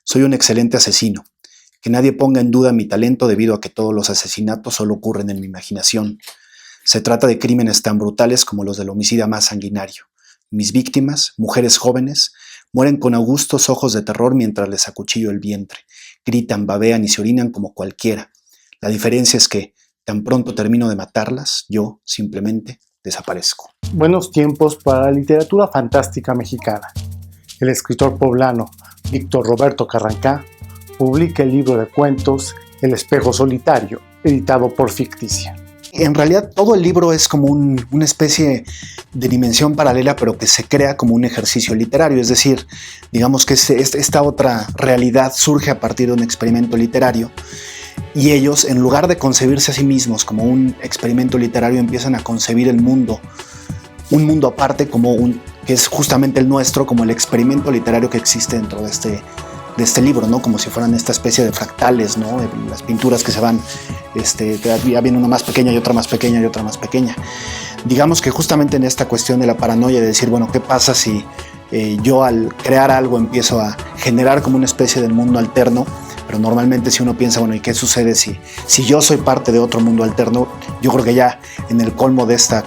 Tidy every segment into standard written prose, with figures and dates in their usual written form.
Soy un excelente asesino. Que nadie ponga en duda mi talento debido a que todos los asesinatos solo ocurren en mi imaginación. Se trata de crímenes tan brutales como los del homicida más sanguinario. Mis víctimas, mujeres jóvenes, mueren con augustos ojos de terror mientras les acuchillo el vientre. Gritan, babean y se orinan como cualquiera. La diferencia es que, tan pronto termino de matarlas, yo simplemente desaparezco. Buenos tiempos para la literatura fantástica mexicana. El escritor poblano Víctor Roberto Carrancá publica el libro de cuentos El espejo solitario, editado por Ficticia. En realidad todo el libro es como una especie de dimensión paralela, pero que se crea como un ejercicio literario. Es decir, digamos que esta otra realidad surge a partir de un experimento literario y ellos, en lugar de concebirse a sí mismos como un experimento literario, empiezan a concebir el mundo, un mundo aparte, que es justamente el nuestro, como el experimento literario que existe dentro de este libro, ¿no? Como si fueran esta especie de fractales, ¿no? Las pinturas que se van, ya viene una más pequeña y otra más pequeña y otra más pequeña. Digamos que justamente en esta cuestión de la paranoia, de decir, bueno, ¿qué pasa si yo al crear algo empiezo a generar como una especie de mundo alterno? Pero normalmente si uno piensa, bueno, ¿y qué sucede si yo soy parte de otro mundo alterno? Yo creo que ya en el colmo de esta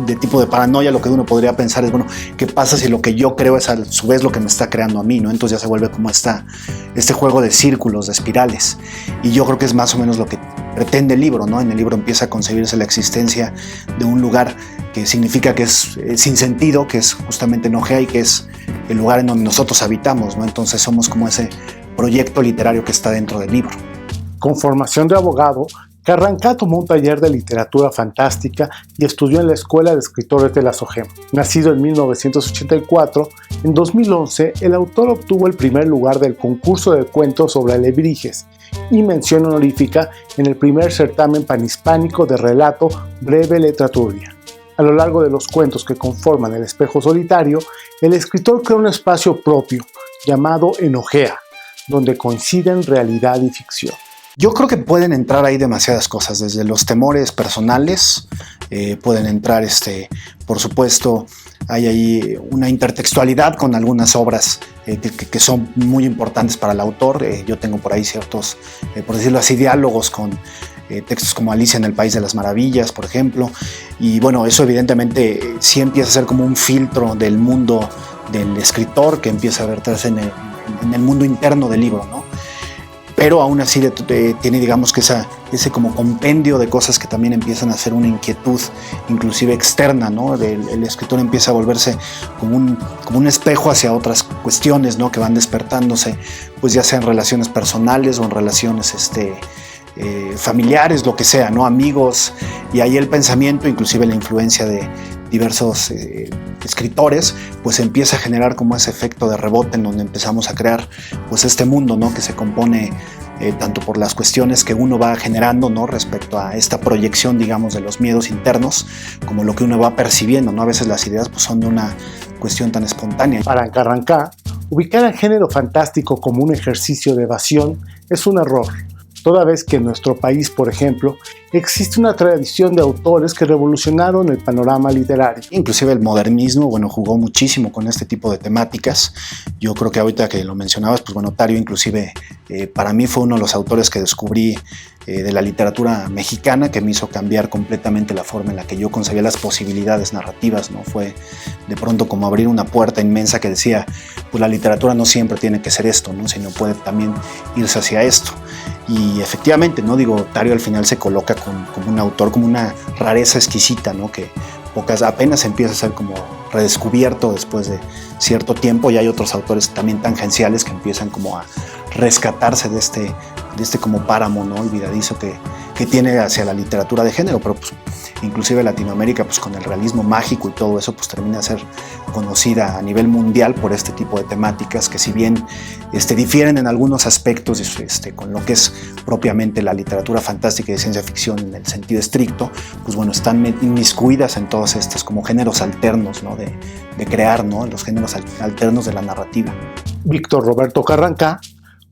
de tipo de paranoia, lo que uno podría pensar es, bueno, ¿qué pasa si lo que yo creo es a su vez lo que me está creando a mí, ¿no? Entonces ya se vuelve como este juego de círculos, de espirales. Y yo creo que es más o menos lo que pretende el libro, ¿no? En el libro empieza a concebirse la existencia de un lugar que significa que es sin sentido, que es justamente Nogea y que es el lugar en donde nosotros habitamos, ¿no? Entonces somos como ese proyecto literario que está dentro del libro. Con formación de abogado, Carrancá tomó un taller de literatura fantástica y estudió en la Escuela de Escritores de la SOGEM. Nacido en 1984, en 2011 el autor obtuvo el primer lugar del concurso de cuentos sobre alebrijes y mención honorífica en el primer certamen panhispánico de relato Breve Letraturia. A lo largo de los cuentos que conforman El espejo solitario, el escritor crea un espacio propio llamado Enojea, donde coinciden realidad y ficción. Yo creo que pueden entrar ahí demasiadas cosas, desde los temores personales, pueden entrar, por supuesto, hay ahí una intertextualidad con algunas obras que son muy importantes para el autor. Yo tengo por ahí ciertos, por decirlo así, diálogos con textos como Alicia en el País de las Maravillas, por ejemplo, y bueno, eso evidentemente sí empieza a ser como un filtro del mundo del escritor que empieza a verterse en el mundo interno del libro, ¿no? Pero aún así tiene, digamos, que ese como compendio de cosas que también empiezan a ser una inquietud inclusive externa, ¿no? El escritor empieza a volverse como un espejo hacia otras cuestiones, ¿no? Que van despertándose, pues ya sean relaciones personales o en relaciones familiares, lo que sea, ¿no? Amigos, y ahí el pensamiento, inclusive la influencia de diversos escritores, pues empieza a generar como ese efecto de rebote en donde empezamos a crear pues este mundo, ¿no? Que se compone tanto por las cuestiones que uno va generando, ¿no? Respecto a esta proyección, digamos, de los miedos internos, como lo que uno va percibiendo, ¿no? A veces las ideas pues son de una cuestión tan espontánea. Para Carrancá, ubicar al género fantástico como un ejercicio de evasión es un error, toda vez que en nuestro país, por ejemplo, existe una tradición de autores que revolucionaron el panorama literario. Inclusive el modernismo, bueno, jugó muchísimo con este tipo de temáticas. Yo creo que ahorita que lo mencionabas, pues bueno, Tario inclusive para mí fue uno de los autores que descubrí de la literatura mexicana, que me hizo cambiar completamente la forma en la que yo concebía las posibilidades narrativas, ¿no? Fue de pronto como abrir una puerta inmensa que decía, pues la literatura no siempre tiene que ser esto, ¿no? Sino puede también irse hacia esto. Y efectivamente, ¿no? Digo, Tario al final se coloca como un autor, como una rareza exquisita, ¿no? Que apenas empieza a ser como redescubierto después de cierto tiempo, y hay otros autores también tangenciales que empiezan como a rescatarse de este como páramo, ¿no? Olvidadizo que tiene hacia la literatura de género, pero pues inclusive Latinoamérica, pues con el realismo mágico y todo eso, pues termina de ser conocida a nivel mundial por este tipo de temáticas que, si bien difieren en algunos aspectos con lo que es propiamente la literatura fantástica y de ciencia ficción en el sentido estricto, pues bueno, están inmiscuidas en todos estos como géneros alternos, ¿no? de crear, ¿no? Los géneros alternos de la narrativa. Víctor Roberto Carrancá,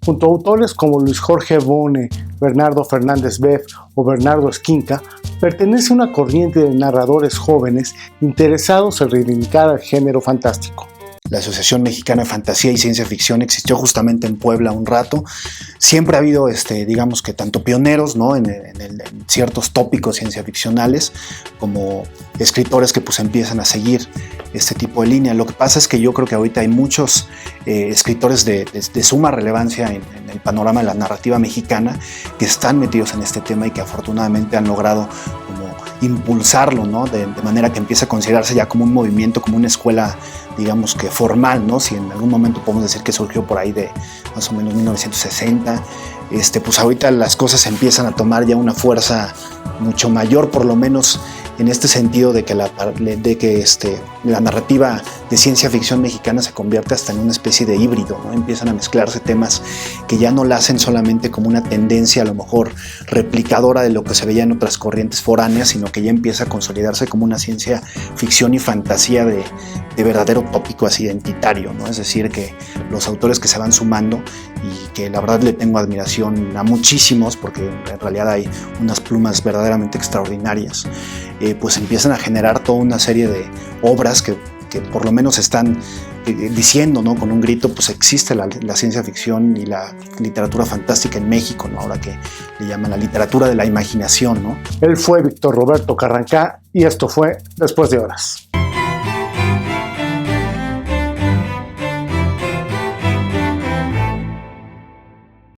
junto a autores como Luis Jorge Bone, Bernardo Fernández Beff o Bernardo Esquinca, pertenece a una corriente de narradores jóvenes interesados en reivindicar al género fantástico. La Asociación Mexicana de Fantasía y Ciencia Ficción existió justamente en Puebla un rato. Siempre ha habido, digamos que tanto pioneros, ¿no? en ciertos tópicos ciencia ficcionales, como escritores que pues empiezan a seguir este tipo de línea. Lo que pasa es que yo creo que ahorita hay muchos escritores de suma relevancia en el panorama de la narrativa mexicana que están metidos en este tema y que afortunadamente han logrado como impulsarlo, ¿no? de manera que empieza a considerarse ya como un movimiento, como una escuela, digamos que formal, ¿no? Si en algún momento podemos decir que surgió por ahí de más o menos 1960, pues ahorita las cosas empiezan a tomar ya una fuerza mucho mayor, por lo menos en este sentido de que la narrativa de ciencia ficción mexicana se convierte hasta en una especie de híbrido, ¿no? Empiezan a mezclarse temas que ya no la hacen solamente como una tendencia a lo mejor replicadora de lo que se veía en otras corrientes foráneas, sino que ya empieza a consolidarse como una ciencia ficción y fantasía de verdadero tópico así identitario, ¿no? Es decir, que los autores que se van sumando y que la verdad le tengo admiración a muchísimos, porque en realidad hay unas plumas verdaderamente extraordinarias, pues empiezan a generar toda una serie de obras que por lo menos están diciendo, ¿no? Con un grito, pues existe la ciencia ficción y la literatura fantástica en México, ¿no? Ahora que le llaman la literatura de la imaginación, ¿no? Él fue Víctor Roberto Carrancá y esto fue Después de Horas.